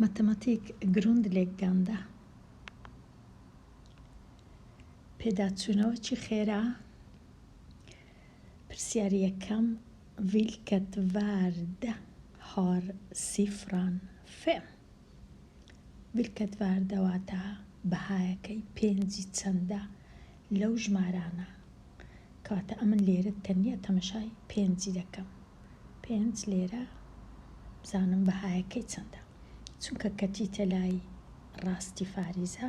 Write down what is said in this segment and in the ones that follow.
ماتەماتیک گرنگ لێکداندا پێداچوونەوەکی خێرا پرسیاری یەکەم vilket värde har siffran 5 vilket värde واتە بەهایەکەی پێنجی چەندە لەو ژمارانە کەواتە ئەمن لێرە تەنیا تەمەشای پێنجی دەکەم پێنج لێرە بزانم بەهایەکەی چەندە چونکە کەتیتە لای ڕاستی فاریزە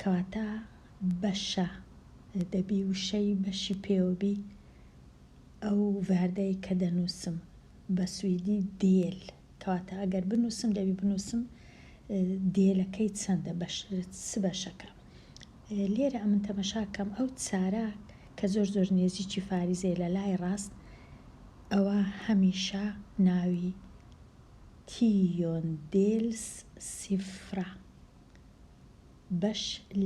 کەواتە بەشە دەبی وشەی بەشی پێوەبی ئەو ڤاردەی کە دەنووسم بە سویدی دێل کەواتە ئەگەر بنووسم دەبی بنووسم دێلەکەی چەندە س بەشەکە لێرە ئەمن تەمەشاکەم ئەو چارە کە زۆر زۆر نێزیکی فاریزەی لە لای ڕاست ئەوە هەمیشە ناوی تیۆن دێلس سیفرە بەش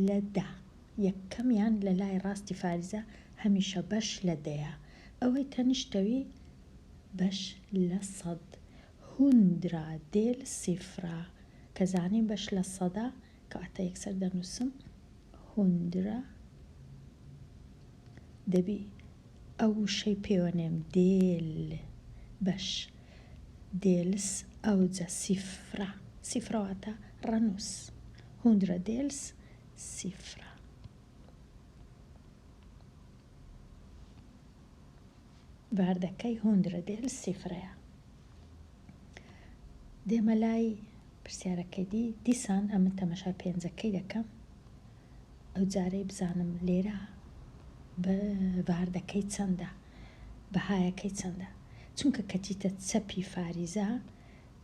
لە دا یەکەمیان لە لای ڕاستی فاریزە هەمیشە بەش لە دەیە ئەوەی تەنیشتەوی بەش لە سەد هوندرا دێل سیفرە کە زانین بەش لە سەدا کەواتە یەکسەر دەنووسم هوندرا دەبی ئەو وشەی پێوەنێم دێل بەش دێلس ئەوجە سیفرە سیفرە واتە ڕەنووس هوندرا دێلس سیفرە باردەکەی هوندرە دێلس سیفرەیە دێمە لای پرسیارەکەی دیسان ئەمن تەمەشای پێنجەکەی دەکەم ئەو جارەی بزانم لێرە بە باردەکەی چەندە بەهایەکەی چەندە چونکە کەتیتە چەپی فاریزە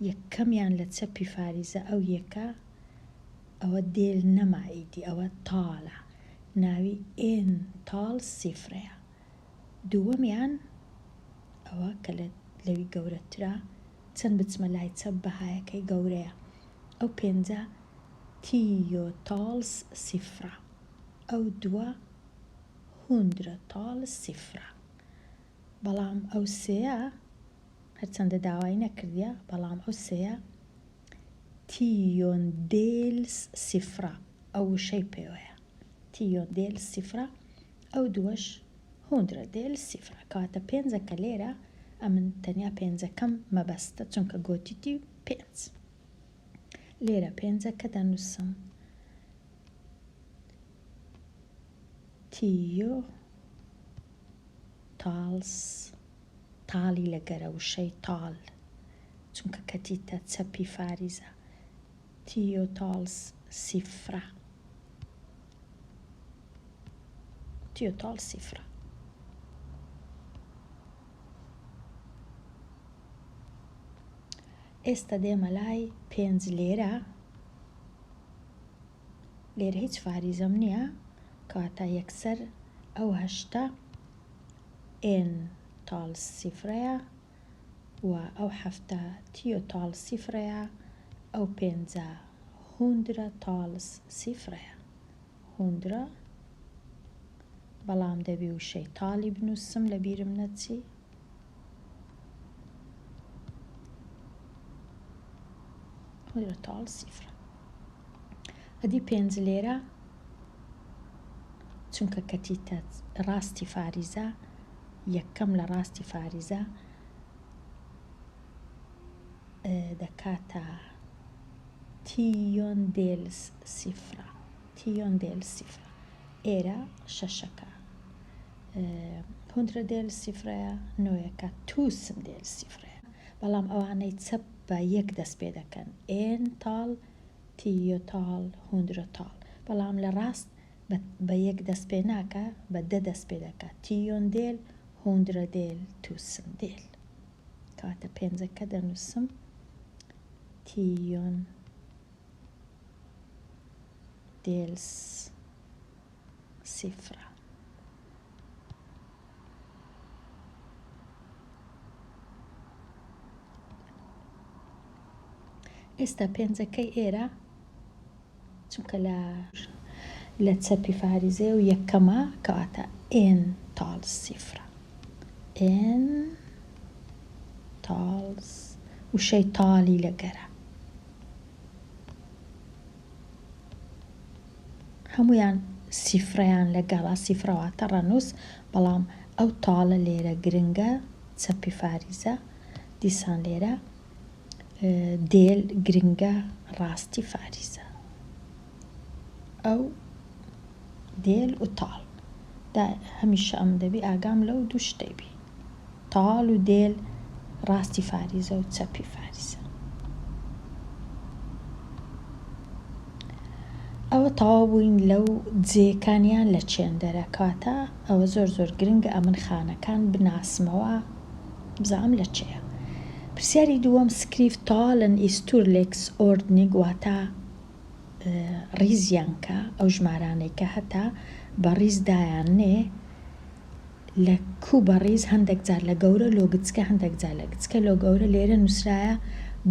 یەکەمیان لە چەپی فاریزە ئەو یەکە ئەوە دێل نەماییدی ئەوە تاڵە ناوی ئێن تاڵ سیفرەیە دووەمیان ئەوە کە لەوی گەورەترە چەند بچمە لای چەپ بەهایەکەی گەورەیە ئەو پێنجە تیۆ تاڵس سیفرە ئەو دووە هوندرە تاڵس سیفرە بەڵام ئەو سێیە هەرچەندە داوای نەکردیە بەڵام ئەو سێیە تیۆن دێلس سیفرە ئەو وشەی پێوەیە تیۆن دێلس سیفرە ئەو دووەش هوندرە دێلس سیفرە کەواتە پێنجەکە لێرە ئەمن تەنیا پێنجەکەم مەبەستە چونکە گۆتیتی پێنج لێرە پێنجەکە دەنووسم تیۆ تاڵس تاڵی لەگەرە وشەی تاڵ چونکە کەتیتە چەپی فاریزە تیۆ تاڵس سیفرە تیۆ تاڵ سیفرە ئێستا دێمە لای پێنج لێرە هیچ فاریزەم نییە کەواتە یەکسەر ئەو هەشتە ئێن تاڵ سیفرەیە و ئەو هەفتە تیۆ تاڵ سیفرەیە ئەو پێنجە هوندرە تاڵس سیفرەیە هوندرە بەڵام دەبی وشەی تاڵی بنووسم لە بیرم نەچی هوندرە تاڵ سیفرە ئەدی پێنج لێرە چونکە کەتیتە ڕاستی فاریزە یەکەم لە ڕاستی فاریزە دەکاتە تیۆن دێلس سیفرە تیۆن دێلس سیفرە ئێرە شەشەکە هوندرە دێلس سیفرەیە نۆیەکە تووسم دێلس سیفرەیە بەڵام ئەوانەی چەپ بە یەک دەست پێ دەکەن ئێن تاڵ تیۆ تاڵ هوندرە تاڵ بەڵام لە ڕاست بە یەک دەست پێ ناکە بە دە دەست پێ دەکات تیۆن دێل هوندرە دێل تووسم دێل کەواتە پێنجەکە دەنووسم تیۆن دێلس سیفرە ئێستا پێنجەکەی ئێرە چونکە لە چەپی فاریزێ و یەکەمە کەواتە ئێن تاڵ سیفرە ئێن تاڵس وشەی تاڵی لەگەرە هەمویان سیفرەیان لەگەڵا سیفرەواتە ڕەنووس بەڵام ئەو تاڵە لێرە گرنگە چەپی فاریزە دیسان لێرە دێل گرنگە ڕاستی فاریزە ئەو دێل و تاڵ هەمیشە ئەم دەبی ئاگام لەو دوو شتەی تاڵ و دێل ڕاستی فاریزە و چەپی فاریزە. ئەوە تەواو بووین لەو جێکانیان لە چێندەرە کاتە ئەوە زۆر گرنگە ئەمن خانەکان بناسمەوە بزانم لە چێە. پرسیاری دووەم سکریفت تاڵن ئیستورلێکس ئۆردنیگ واتە ڕیزیانکە ئەو ژمارانەی کە هەتا بە ڕیزدایان نێ لە کوو بە ڕیز هەندێک جار لە گەورە لۆ گچکە هەندێک جار لە گچکە لۆ گەورە لێرە نووسرایە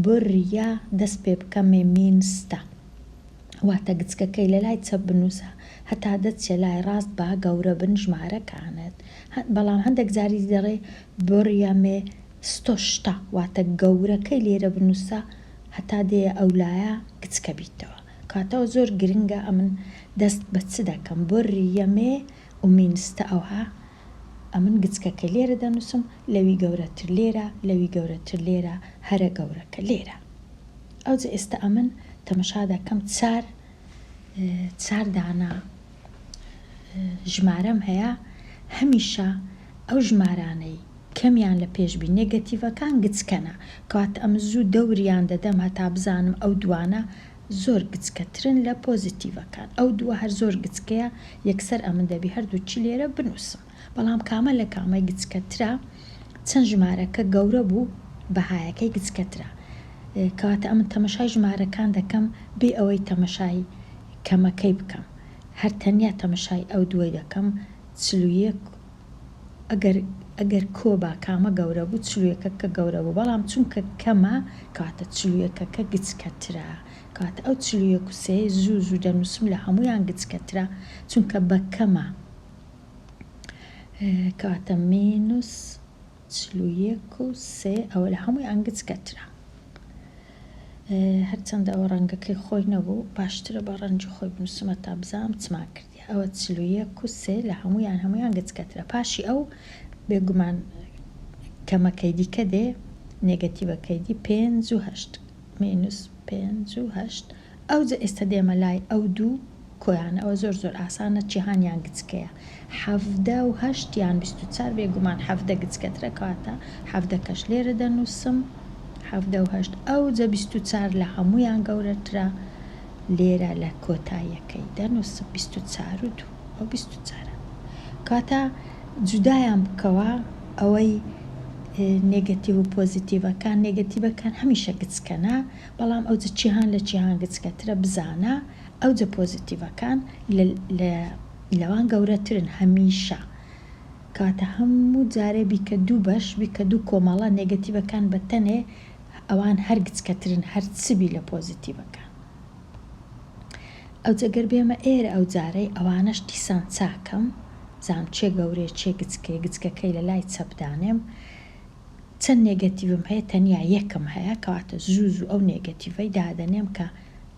بڕیا دەست پێ بکەمێ مینستە واتە گچکەکەی لە لای چەپ بنووسە هەتا دەچێ لای ڕاست با گەورە بن ژمارەکانت بەڵام هەندێک جاری دەڕێ بڕیا مێ ستۆشتا واتە گەورەکەی لێرە بنووسە هەتا دێ ئەولایە گچکە بیتەوە کاتەوە زۆر گرنگە ئەمن دەست بە چ دەکەم بڕیا مێ و مینستە ئەوها ئەمن گچکەکە لێرە دەنووسم لەوی گەورەتر لێرە لەوی گەورەتر لێرە هەرە گەورەکە لێرە ئەوجە ئێستا ئەمن تەمەشا دەکەم چار دانا ژمارەم هەیە هەمیشە ئەو ژمارانەی کەمیان لە پێشبی نێگەتیڤەکان گچکەنە کەواتە ئەم زوو دەوریان دەدەم هەتا بزانم ئەو دوانە زۆر گچکەترن لە پۆزیتیڤەکان ئەو دووە هەر زۆر گچکەیە یەکسەر ئەمن دەبی هەردووچی لێرە بنووسم بەڵام کامە لە کامەی گچکەترا چەند ژمارەکە گەورە بوو بەهایەکەی گچکەترا کەواتە ئەمن تەمەشای ژمارەکان دەکەم بێ ئەوەی تەمەشای کەمەکەی بکەم هەر تەنیا تەمەشای ئەو دووەی دەکەم چلویەک ئەگەر کۆبا کامە گەورە بوو چلویەکە کە گەورە بوو بەڵام چونکە کەمە کاتە چلویەکەکە گچکەترا کاتە ئەو چلویەک و سێ زوو دەنووسم لە هەمویان گچکەترا چونکە بە کەمە کاتە مینوس چلویەک و سێ ئەوە لە هەمویان گچکەترا هەرچەندە ئەوە ڕەنگەکەی خۆی نەبوو باشترە بە ڕەنجی خۆی بنووسمە تا بزانم چما کردی ئەوە چلویەک و سێ لە هەمویان گچکەترە پاشی ئەو بێگومان کەمەکەی دیکە دێ نێگەتیڤەکەی دی 5 و 8 مینوس 5 و 8 ئەوجە ئێستا دێمە لای ئەو دوو کۆیانە ئەوە زۆر ئاسانە جیهانیان گچکەیە 17 و 8 یان 24 بێگومان 17 گچکەترە کاتە 17 کەش لێرە دەنووسم 17 و 8 ئەوجە 24 لە هەمویان گەورەترە لێرە لە کۆتاییەکەی دەنووسم 24 و 2 ئەو 24 کاتە جودایان بکەوە ئەوەی نێگەتیڤ و پۆزیتیڤەکان نێگەتیڤەکان هەمیشە گچکەنە بەڵام ئەوجە جیهان لە جیهان گچکەترە بزانە ئەوجە پۆزیتیڤەکان لەوان گەورەترن هەمیشە کاتە هەموو جارێ بیکە دوو بەش بیکە دوو کۆمەڵە نێگەتیڤەکان بەتەنێ ئەوان هەر گچکەترن هەر چبی لە پۆزیتیڤەکان ئەوجە گەر بێمە ئێرە ئەو جارەی ئەوانەش دیسان چاکەم زانم چێ گەورەیە چێ گچکەی گچکەکەی لە لای چەپدانێم چەند نێگەتیڤم هەیە تەنیا یەکم هەیە کەواتە زوو ئەو نێگەتیڤەی دادەنێم کە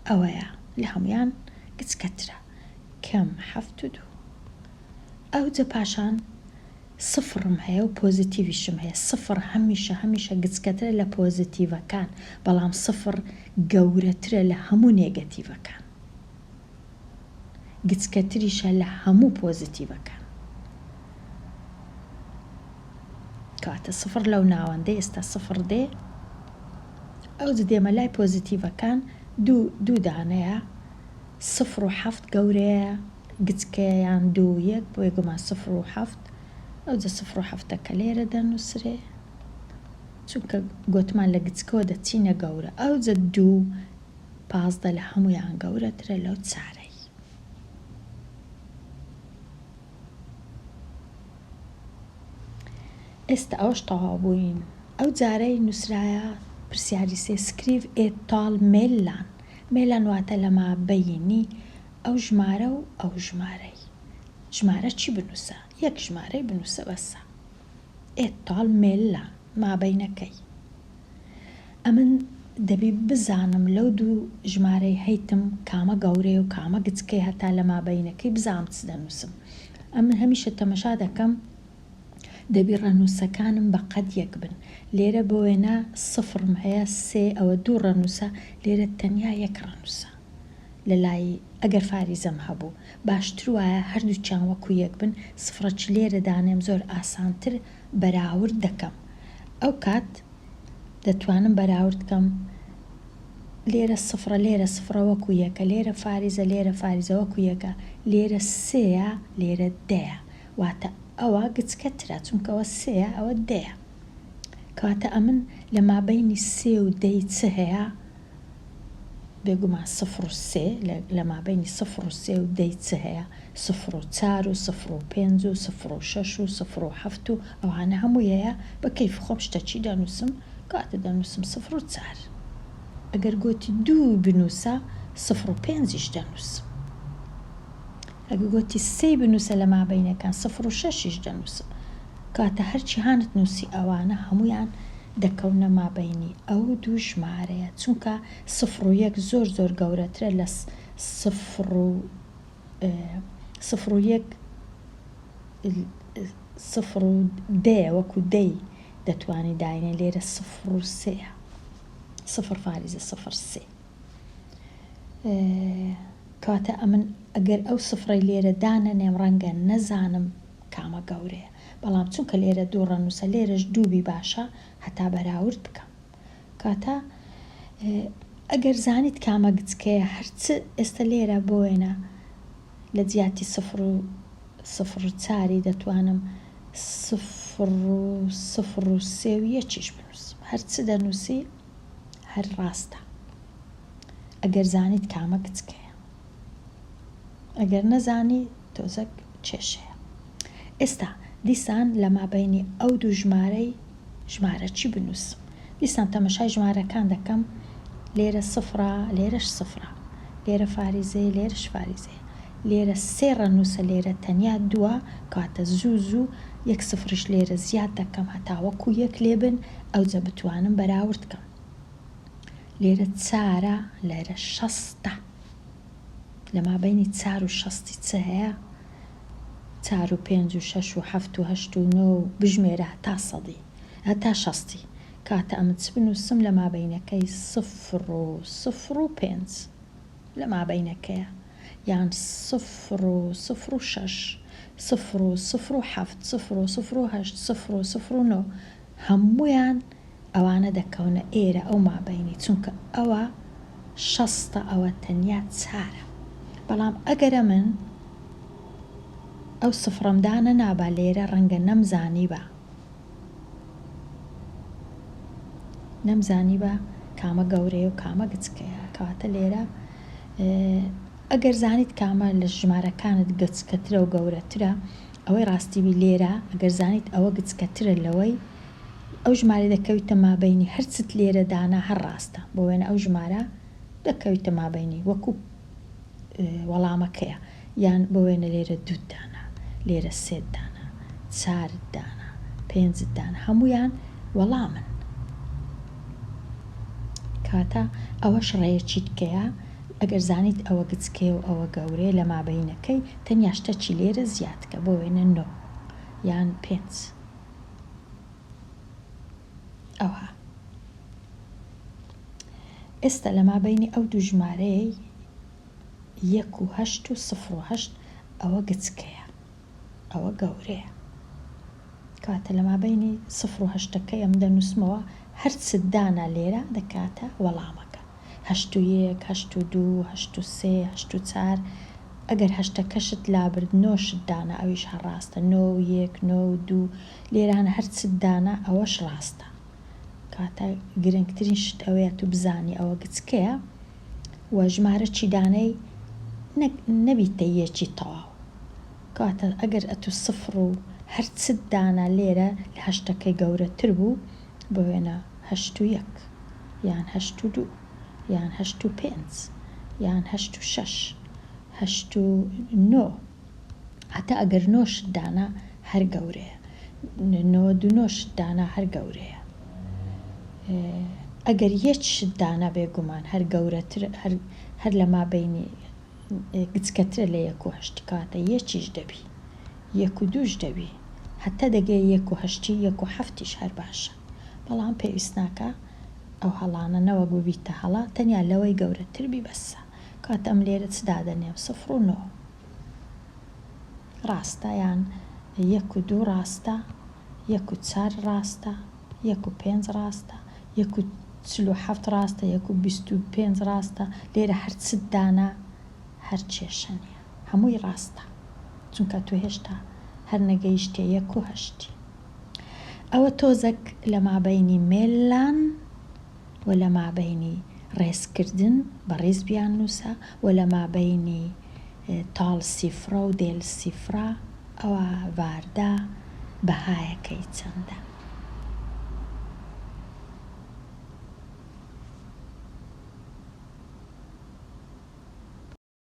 ئەوەیە لە هەمویان گچکەترە کەم 7 و 2 ئەوجە پاشان سفرم هەیە و پۆزیتیڤیشم هەیە سفر هەمیشە گچکەترە لە پۆزیتیڤەکان بەڵام سفر گەورەترە لە هەموو نێگەتیڤەکان گچکەتریشە لە هەموو پۆزیتیڤەکان کاتە سفر لەو ناوەندەی ئێستا سفر دێ ئەوجە دێمە لای پۆزیتیڤەکان دوو دانەیە 0 و 7 گەورەیە گچکەیان 2 و 1 بۆیگومان 0 و 7 ئەوجە 0 و 7ەکە لێرە دەنووسرێ چونکە گوتمان لە گچکەوە دەچینە گەورە ئەوجە 2 15 لە هەمویان گەورەترە لەو چارەی ئێستا ئەوش تەواو بووین ئەو جارەی نووسرایە پرسیاری سێ سکریڤ ئێتاڵ مێلان واتە لە مابەینی ئەو ژمارە و ئەو ژمارە چی بنووسە یەک ژمارەی بنووسە بەسە ئێتاڵ مێلان مابەینەکەی ئەمن دەبی بزانم لەو دوو ژمارەی هەیتم کامە گەورەیە و کامە گچکەی هەتا لە مابەینەکەی بزانم چ دەنووسم. ئەمن هەمیشە تەمەشا دەکەم دەبی ڕەنووسەکانم بە قەد یەک بن. لێرە بۆ وێنە سفرم هەیە سێ ئەوە دوو ڕەنووسە، لێرە تەنیا یەک ڕەنووسە لە لای ئەگەر فاریزەم هەبوو باشتر وایە هەردووچیان وەکو یەک بن، سفرەچ لێرە دانێم زۆر ئاسانتر بەراورد دەکەم. ئەو کات دەتوانم بەراورد بکەم لێرە سفرە لێرە سفرە وەکو یەکە، لێرە فاریزە وەکو یەکە، لێرە سێە لێرە دەیە، واتە ئەوە گچکەترە چونکەوە سێە ئەوە دەیە. کەواتە ئەمن لە مابەینی سێ و دەی چ هەیە؟ بێگومان سفر و سێ لە مابەینی سفر و سێ و دەی چ هەیە؟ سفر و چار و سفر و پێنج و سفر و شەش و سفر و هەفت و ئەوانە هەموو هەیە. بە کەیف خۆم شتەچی دەنووسم، کاتە دەنووسم سفر و چار. ئەگەر گوتی دوو بنووسە سفر و پێنجیش دەنووسم. ئەگەر گوتی سێ بنووسە لە مابەینەکان سفر و شەشیش دەنووسم. کاتە هەرچی هانت نووسی ئەوانە هەمویان دەکەونە مابەینی ئەو دوو ژمارەیە، چونکە سفر و یەک زۆر زۆر گەورەترە لە سفر و یەک سفر و دەیە وەکو دەی دەتوانی داینە، لێرە سفر و سێە، سفر فاریزە سفر سێ. کاتە ئەمن ئەگەر ئەو سفرەی لێرە دانەنێم ڕەنگە نەزانم کامە گەورەیە، بەڵام چونکە لێرە دوو ڕەنووسە لێرەش دووبی باشە هەتا بەراورد بکەم. کاتە ئەگەر زانیت کامە گچکەیە هەرچ ئێستا لێرە بۆ وێنە لە جیاتی سفر و چاری دەتوانم سفر و سێ و یەکیش بنووسم، هەرچ دەنووسی هەر ڕاستە ئەگەر زانیت کامە گچکەیە. ئەگەر نەزانی تۆزەک کێشەیە. ئێستا دیسان لە مابەینی ئەو دوو ژمارە چی بنووسم؟ دیسان تەمەشای ژمارەکان دەکەم، لێرە سفرە لێرەش سفرە، لێرە فاریزەیە لێرەش فاریزەیە، لێرە سێ ڕەنووسە لێرە تەنیا دووە، کاتە زوو یەک سفرش لێرە زیاد دەکەم هەتا وەکو یەک لێبن، ئەوجە بتوانم بەراورد بکەم. لێرە چارە لێرە شەستە، لە مابەینی چار و شەستی چ هەیە؟ چار و پێنج و شەش و هەفت و هەشت و نۆ و بژمێرە هەتا سەدی هەتا شەستی. کاتە ئەمە چ بنووسم لە مابەینەکەی سفر و پێنج لە مابەینەکەیە، یان سفر و شەش، سفر و هەفت، سفر و هەشت، سفر و نۆ، هەمویان ئەوانە دەکەونە ئێرە ئەو مابەینی، چونکە ئەوە شەستە ئەوە تەنیا چارە. بەڵام ئەگەرە من ئەو سفرەمدانە نابا لێرە ڕەنگە نەمزانی بە کامە گەورەیە و کامە گچکەیە. کەواتە لێرە ئەگەر زانیت کامە لە ژمارەکانت گچکەترە و گەورەترە، ئەوەی ڕاستیبی لێرە ئەگەر زانیت ئەوە گچکەترە لەوەی ئەو ژمارە دەکەویتە مابەینی هەرچت لێرە دانا هەر ڕاستە، بۆ وێنە ئەو ژمارە دەکەویتە مابەینی وەکو وەڵامەکەیە، یان بۆ وێنە لێرە دوو دانا، لێرە سێ دانا، چارت دانا، پێنجت دانا، هەمویان وەڵامن. کاتە ئەوەش ڕێیەکی تکەیە، ئەگەر زانیت ئەوە گچکەیە و ئەوە گەورەیە لە مابەینەکەی تەنیا شتێکی لێرە زیادکە، بۆ وێنە نۆ یان پێنج. ئەوها ئێستا لە مابەینی ئەو دوو ژمارەی یەک و هەشت و سفر و هەشت ئەوە گچکەیە، ئەوە گەورەیە. کاتە لە مابەینی سفر و هەشتەکەی ئەم دەنووسمەوە هەرچت دانا لێرە دەکاتە وەڵامەکە، هەشت و یەک، هەشت و دوو، هەشت و سێ، هەشت و چار. ئەگەر هەشتەکەشت لابرد نۆشت دانا ئەویش هەر ڕاستە، نۆ و یەک، نۆ و دوو، لێرانە هەرچت دانا ئەوەش ڕاستە. کاتە گرنگترین شت ئەوەیە تو بزانی ئەوە گچکەیە و ژمارە چی دانەی نەبیتە یەکی تەواو. کاتە ئەگەر ئەتو سفر و هەرچت دانا لێرە لە هەشتەکەی گەورەتر بوو، بۆ وێنە هەشت و یەک یان هەشت و دوو یان هەشت و پێنج یان هەشت و شەش، هەشت و نۆ، هەتا ئەگەر نۆشت دانا هەر گەورەیە، نۆ دوو نۆشت دانا هەر گەورەیە. ئەگەر یەک شدانە بێگومان هەر گەورەتر هەر لە مابینی گچکەترە لە 1.8 کاتە یەکیش دەبی 1.2ش دەبی هەتا دەگەی 1.8 1.7 هەر باشە بەڵام پێویست ناکە ئەو هەڵانەنەوە ببیتە هەڵا تەنیا لەوەی گەورەتر بی بەسە کاتە ئەم لێرە چ دادەنێم 0 و 9 ڕاستە یان 1.2 ڕاستە 1.4 ڕاستە 1.5 ڕاستە 1.47 ڕاستە 1.25 ڕاستە لێرە هەر چ دانا هەر کێشە نییە هەمووی ڕاستە چونکە تۆ هێشتا هەر نەگەیشتێ 1.8 ئەوە تۆزێک لە مابینی مێلان و لە مابینی ڕێزکردن بە ڕێز بیان نووسە و لە مابینی تاڵ سیفرە و دێل سیفرە ئەوە واردە بەهایەکەی چەندە